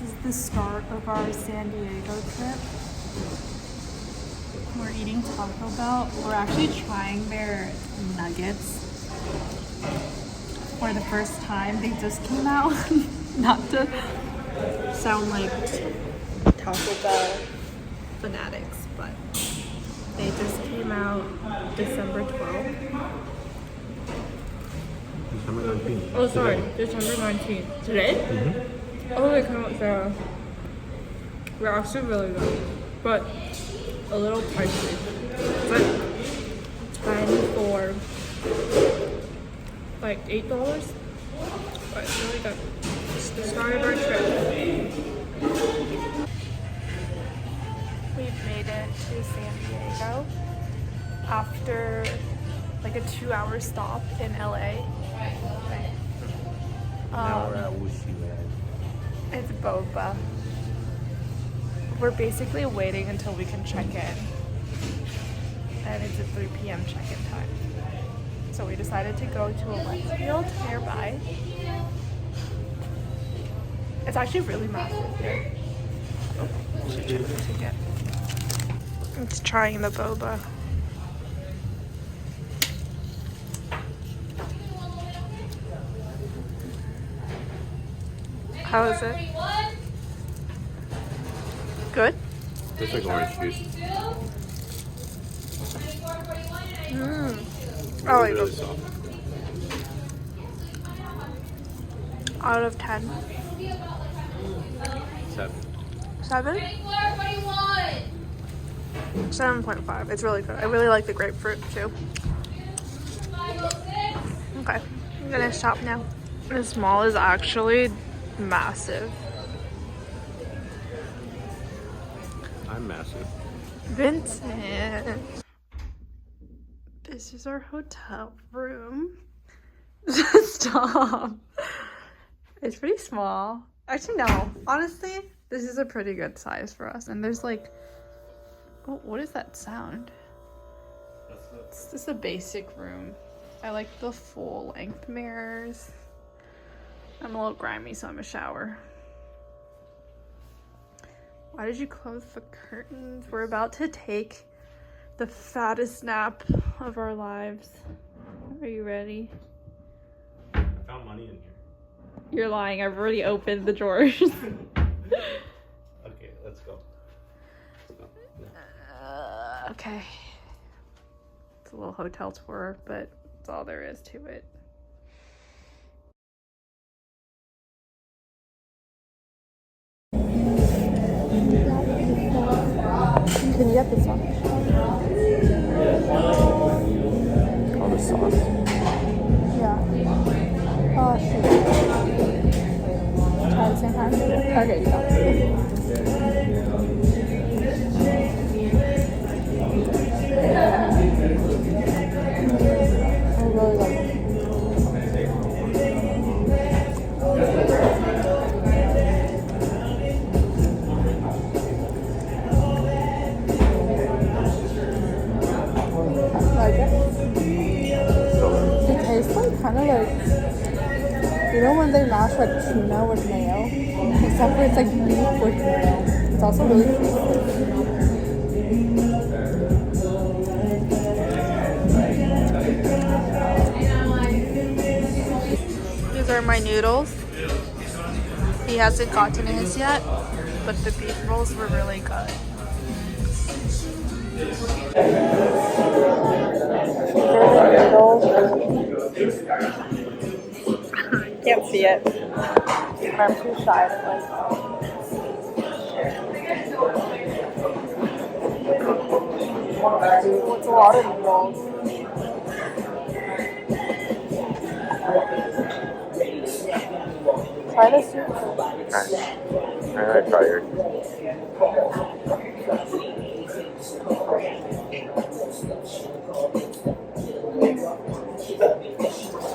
is the start of our San Diego trip. We're eating Taco Bell. We're actually trying their nuggets for the first time. They just came out. Not to sound like Taco Bell fanatics, but they just came out December 12th. December 19th. Oh, sorry, December 19th. Today? Mm-hmm. Oh, they come out there. They're actually really good, but a little pricey. But 10 for like $8. But it's really good. It's the start of our trip. We've made it to San Diego after like a 2-hour stop in LA. It's boba. We're basically waiting until we can check in. And it's a 3 p.m. check-in time. So we decided to go to a Westfield nearby. It's actually really massive here. I should check the ticket. It's trying the boba. How is it? Good? Tastes like orange juice. I like Really it. soft. Out of 10. 7. 7? 7.5. It's really good. I really like the grapefruit too. Okay, I'm gonna shop now. This mall is actually massive. I'm massive. Vincent. This is our hotel room. Stop. It's pretty small. Actually, no. Honestly, this is a pretty good size for us. And there's like... Oh, what is that sound? It's just a basic room. I like the full-length mirrors. I'm a little grimy, so I'm a shower. Why did you close the curtains? We're about to take the fattest nap of our lives. Are you ready? I found money in here. You're lying. I've already opened the drawers. Okay, let's go. Okay. It's a little hotel tour, but that's all there is to it. Can you get this one? Oh, the sauce. Yeah. Oh, shoot. Try at the same time? Okay, you got it. I really like it. Like it? It tastes like kind of like, you know when they mash like tuna with mayo? Except for it's like beef with mayo. It's also really tasty. These are my noodles. He hasn't gotten his yet, but the beef rolls were really good. Can't see it. I'm too shy to like. It's a lot of noodles. Try the soup. Alright, try yours.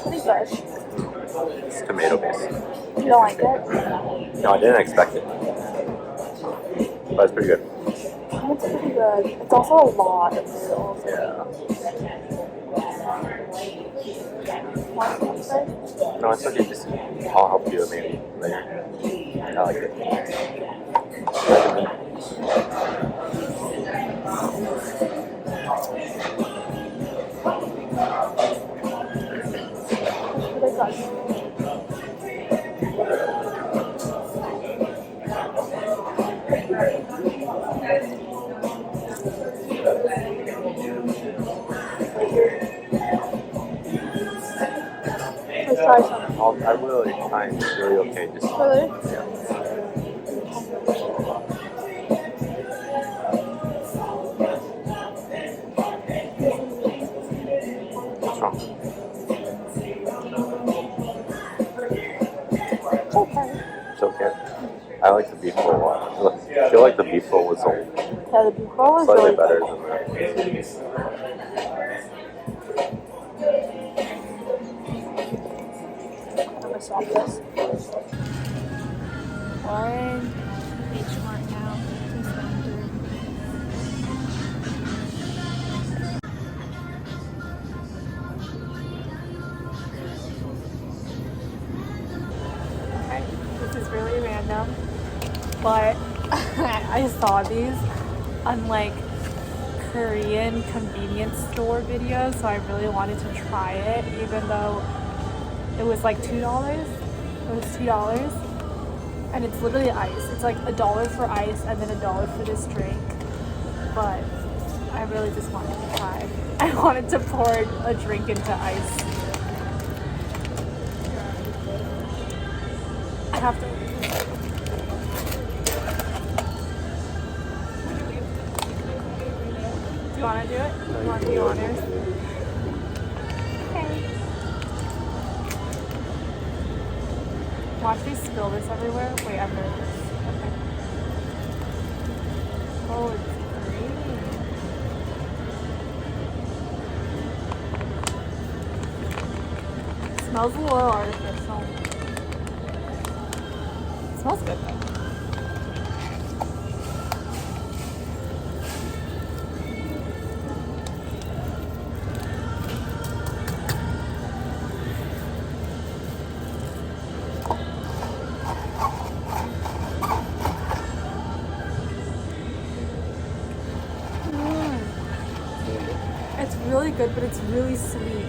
Pretty good. It's tomato based. You don't like it? No, I didn't expect it. But it's pretty good. It's pretty good. It's also a lot of noodles. Yeah. Want some, sir? No, it's okay. Just I'll help you maybe later. I like it. Let's try some. I will try and it's really okay. Just Really? yeah. What's wrong? It's okay. It's okay. I like the beef roll. I feel like the beef roll was Yeah, the beef roll is slightly really better good. than the. I'm gonna stop this. We're in H-mart now. Just going through. Okay, this is really random, but I saw these on like Korean convenience store videos, so I really wanted to try it, even though it was like $2. It was $2, and it's literally ice. It's like $1 for ice and then $1 for this drink. But I really just wanted to try. I wanted to pour a drink into ice. I have to. Do you want to do it? You want to do honors? Okay. Watch me spill this everywhere. Wait, I'm nervous. Okay. Oh, it's green. It smells a little artificial. It smells good though. It's really good, but it's really sweet.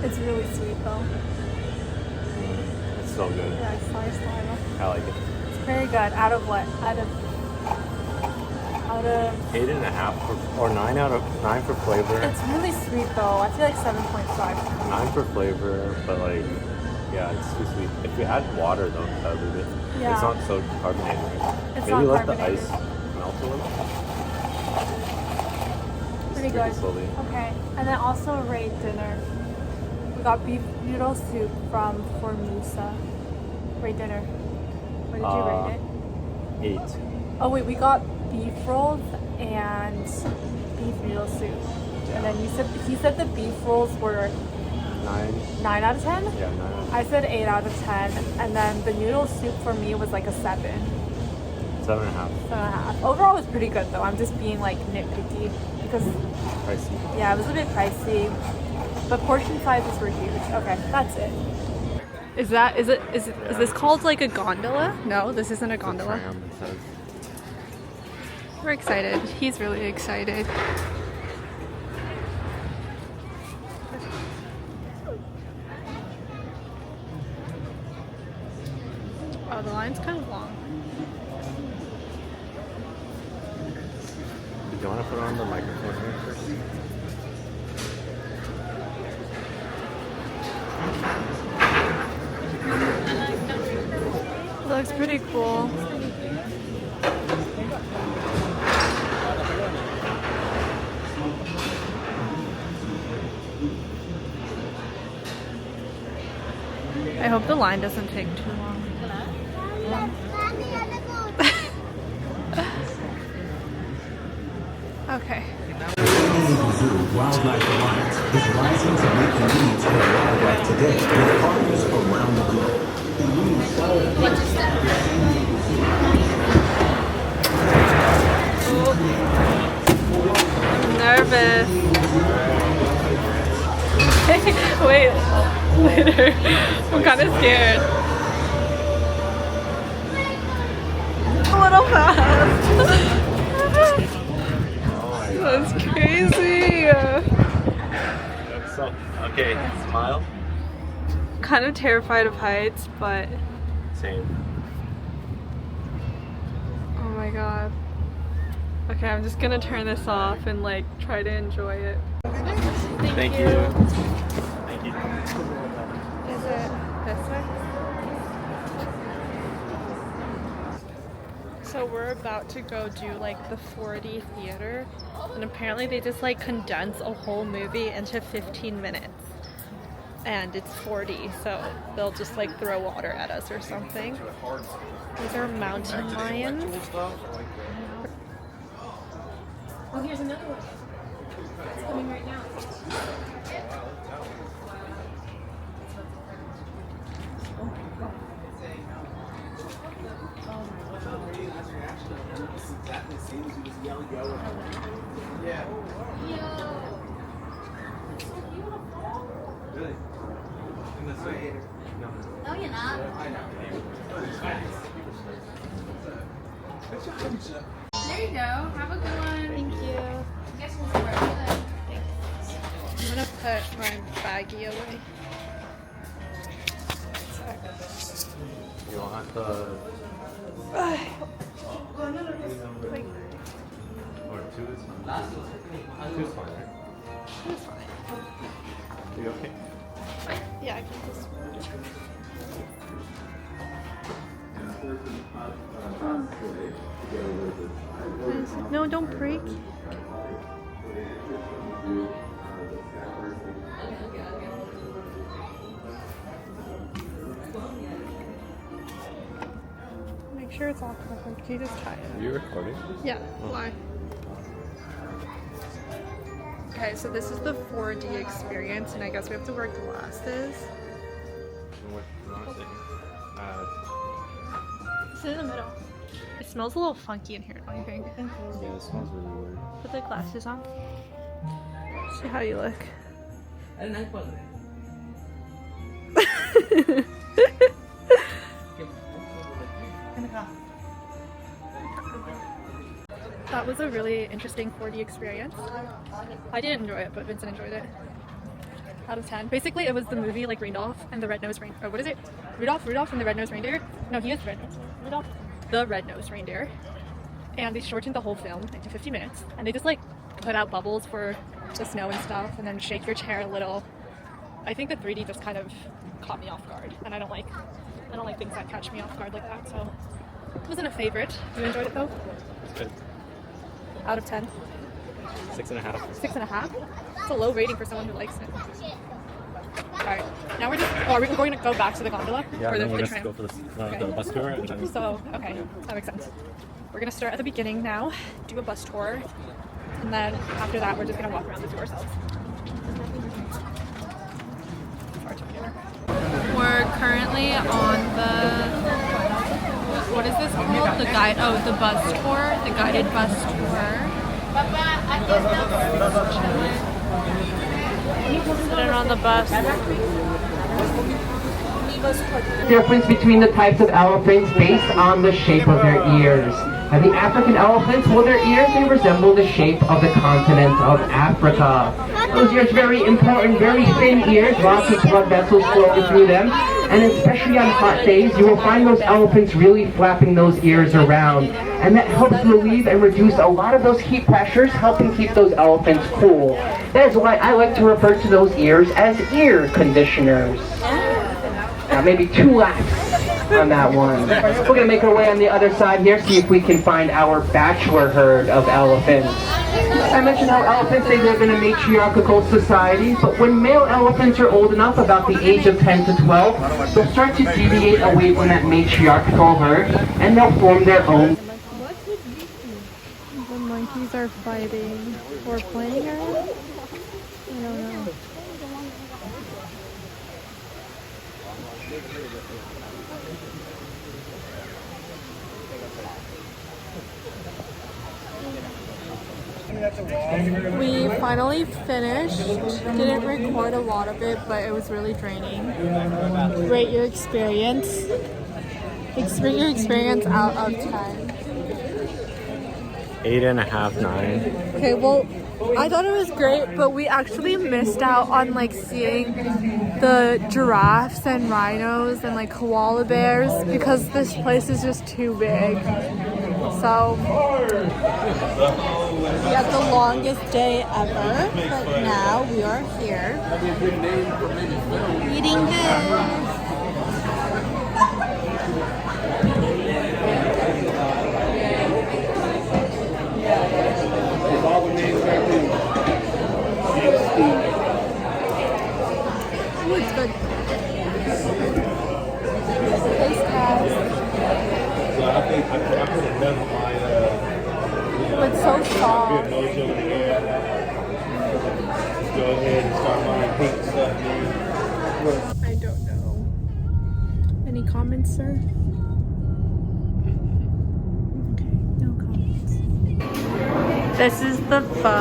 It's really sweet though. It's so good. Yeah, it's nice saliva. I like it. It's very good. Out of what? Out of 8.5 or 9 for flavor. It's really sweet though. I feel like 7.5. 9 for flavor, but like, yeah, it's too sweet. If you add water though, dilute it. Yeah. It's not so carbonated, right? It's Maybe not let the carbonated. ice melt a little. Pretty Just drink good. it slowly. Okay, and then also rate dinner. We got beef noodle soup from Formoosa. Rate dinner. What did you rate it? 8. Oh wait, we got beef rolls and beef noodle soup. And then he said the beef rolls were 9 out of 10? Yeah, 9 out of I said 8 out of 10, and then the noodle soup for me was like a 7. 7.5. 7.5. Overall, it was pretty good though. I'm just being like nitpicky because Pricey. yeah, it was a bit pricey, but portion sizes were huge. Okay, that's it. Is this called like a gondola? No, this isn't a gondola. Tram, it says. We're excited. He's really excited. Oh, the line's kind of long. Do you want to put on the microphone here first? It looks pretty cool. I hope the line doesn't take too long. Okay. Wildlife Alliance is rising to meet the needs of wildlife today with partners around the globe. I'm nervous. Wait, later. I'm kind of scared. so fast. That's crazy. That's so okay. Smile. Kind of terrified of heights, but Same. oh my god. Okay, I'm just gonna turn this off and like try to enjoy it. Thank you. Thank you. Is it this way? So we're about to go do like the 4D theater, and apparently they just like condense a whole movie into 15 minutes. And it's 4D, so they'll just like throw water at us or something. These are mountain lions. Oh, here's another one. It's coming right now. No, you're not. There you go. Have a good one. Thank you. You guys will work with it. I'm gonna put my baggie away. You want the Like, or two is fine. Two's fine, right? it's fine. Are you okay? Yeah, I can just. No, don't break. Make sure it's all covered. Can you just tie it? Are you recording? Yeah, why? Okay, so this is the 4D experience, and I guess we have to wear glasses. Sit in the middle. It smells a little funky in here, don't you think? Yeah, it smells really weird. Put the glasses on. See how you look. That was a really interesting 4D experience. I didn't enjoy it, but Vincent enjoyed it. Out of 10. Basically, it was the movie like Rudolph and the Red-Nosed Reindeer. Or what is it? Rudolph and the Red-Nosed Reindeer? No, he is Red-Nosed. Rudolph, the Red-Nosed Reindeer. And they shortened the whole film into 50 minutes. And they just like put out bubbles for the snow and stuff, and then shake your chair a little. I think the 3D just kind of caught me off guard, and I don't like things that catch me off guard like that. So it wasn't a favorite. You enjoyed it though? It's good. Out of 10. 6.5. 6.5? It's a low rating for someone who likes it. Alright, now we're just. Oh, are we going to go back to the gondola? Yeah, or the, then we're the just tram? go for the Okay. bus tour. And then So, okay, that makes sense. We're gonna start at the beginning now, do a bus tour, and then after that, we're just gonna walk around the zoo ourselves. We're currently on the. What is this called? The guide. Oh, the bus tour. The guided bus tour. Sitting on the bus. Difference between the types of elephants based on the shape of their ears. Now the African elephants, well, their ears, they resemble the shape of the continent of Africa. Those ears very important, very thin ears, lots of blood vessels flowing through them. And especially on hot days, you will find those elephants really flapping those ears around. And that helps relieve and reduce a lot of those heat pressures, helping keep those elephants cool. That is why I like to refer to those ears as ear conditioners. Now maybe 2 laps on that one. We're going to make our way on the other side here, see if we can find our bachelor herd of elephants. I mentioned how elephants, they live in a matriarchal society, but when male elephants are old enough, about the age of 10 to 12, they'll start to deviate away from that matriarchal herd, and they'll form their own. The monkeys are fighting or playing around? I don't know. We finally finished. Didn't record a lot of it, but it was really draining. Rate your experience. Rate your experience out of 10. 8.5, 9. Okay, well, I thought it was great, but we actually missed out on like seeing the giraffes and rhinos and like koala bears because this place is just too big. So we had the longest day ever, but now we are here eating this. Ooh, it's good. Taste test. It's so soft. Go ahead and start buying pink stuff, man. I don't know. Any comments, sir? Okay, no comments. This is the pho.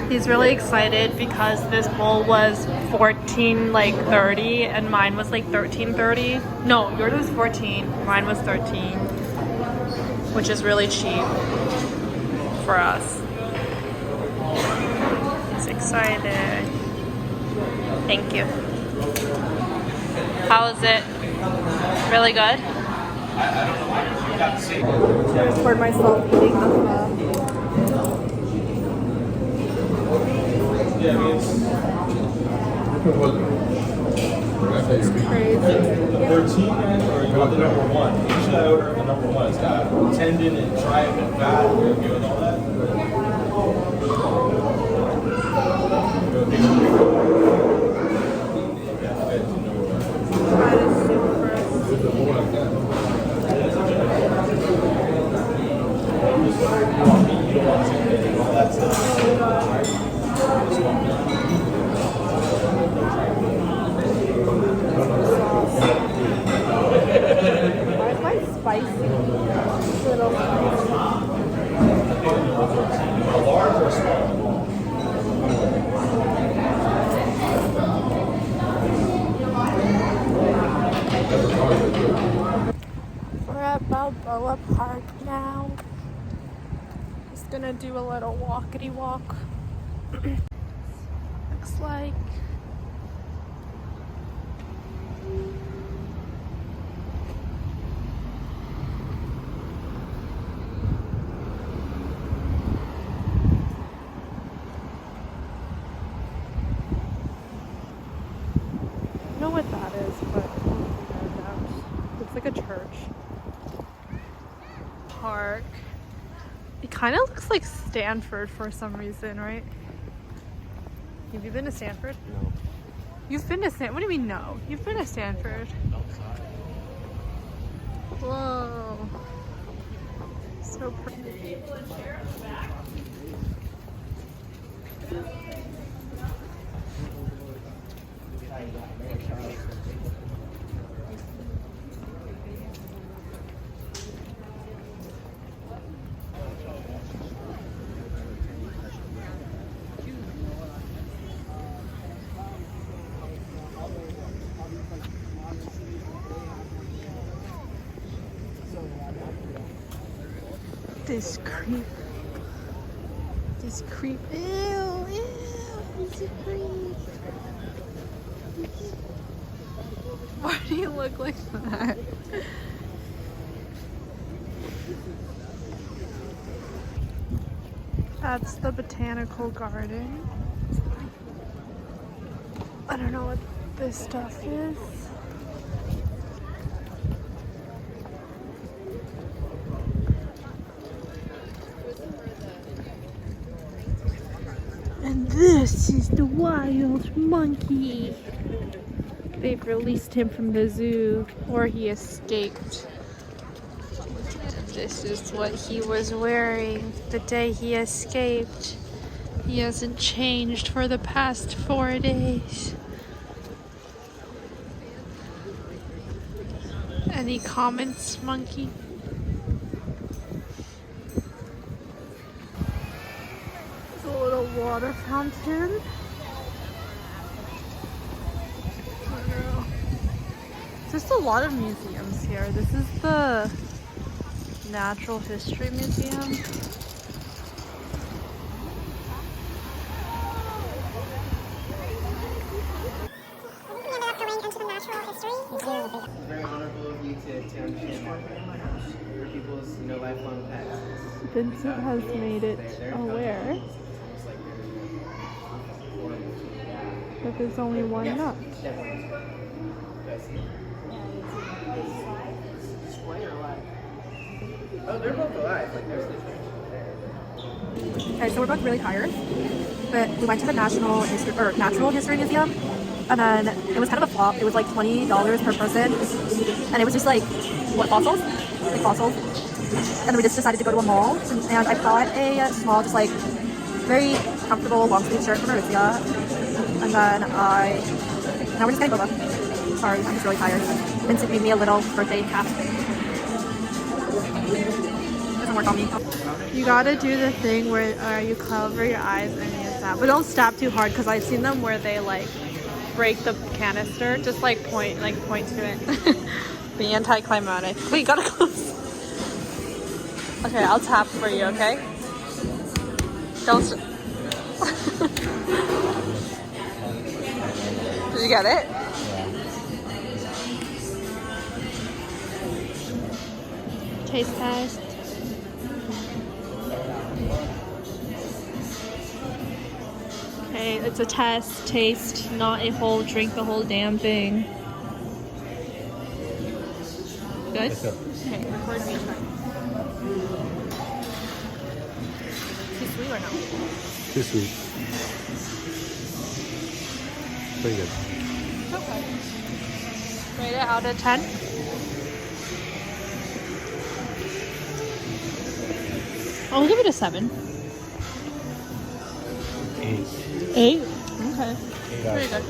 He's really excited because this bowl was $14.30 and mine was like $13.30. No, yours was 14, mine was 13, which is really cheap for us. He's excited. Thank you. How is it? Really good? I record myself eating the pho. It's crazy. 13 or you got the number one. Each order the number one. It's got tendon and tripe and fat. We're okay with all that. That is super. Why is mine spicy? It's a little spicy. Large or small? We're at Balboa Park now. Just gonna do a little walkity walk. Looks like I don't know what that is, but looks like a church. Park. It kind of looks like Stanford for some reason, right? Have you been to Stanford? No. You've been to Stanford? What do you mean no? You've been to Stanford. Whoa. So pretty. This creep, ew, he's a creep. Why do you look like that? That's the botanical garden. I don't know what this stuff is. And this is the wild monkey. They've released him from the zoo, or he escaped. This is what he was wearing the day he escaped. He hasn't changed for the past 4 days. Any comments, monkey? There's a little water fountain. There's just a lot of museums here. This is the Natural History Museum. Very honorable of you to understand for people's lifelong pets. Vincent has made it aware that there's only one nut. Oh, they're both alive. Like there's Okay, so we're both really tired, but we went to the Natural History Museum, and then it was kind of a flop. It was like $20 per person, and it was just like, what, fossils? Like fossils. And then we just decided to go to a mall, and I bought a small, just like, very comfortable long sleeve shirt from Aritzia, and then now we're just getting boba. Sorry, I'm just really tired. Vincent made me a little birthday cap. Doesn't work on me. You gotta do the thing where you cover your eyes and you stab, but don't stab too hard because I've seen them where they like break the canister. Just like point to it. Be anticlimactic. Wait, you gotta close. Okay, I'll tap for you. Okay. Don't. Did you get it? Taste test. Okay, it's a test. Taste, not a whole drink the whole damn thing. Good? Okay, record me. Too sweet or no? Too sweet. Pretty good. Okay. Rate it out of 10? I'll give it a 7. 8. 8? Okay. Pretty good.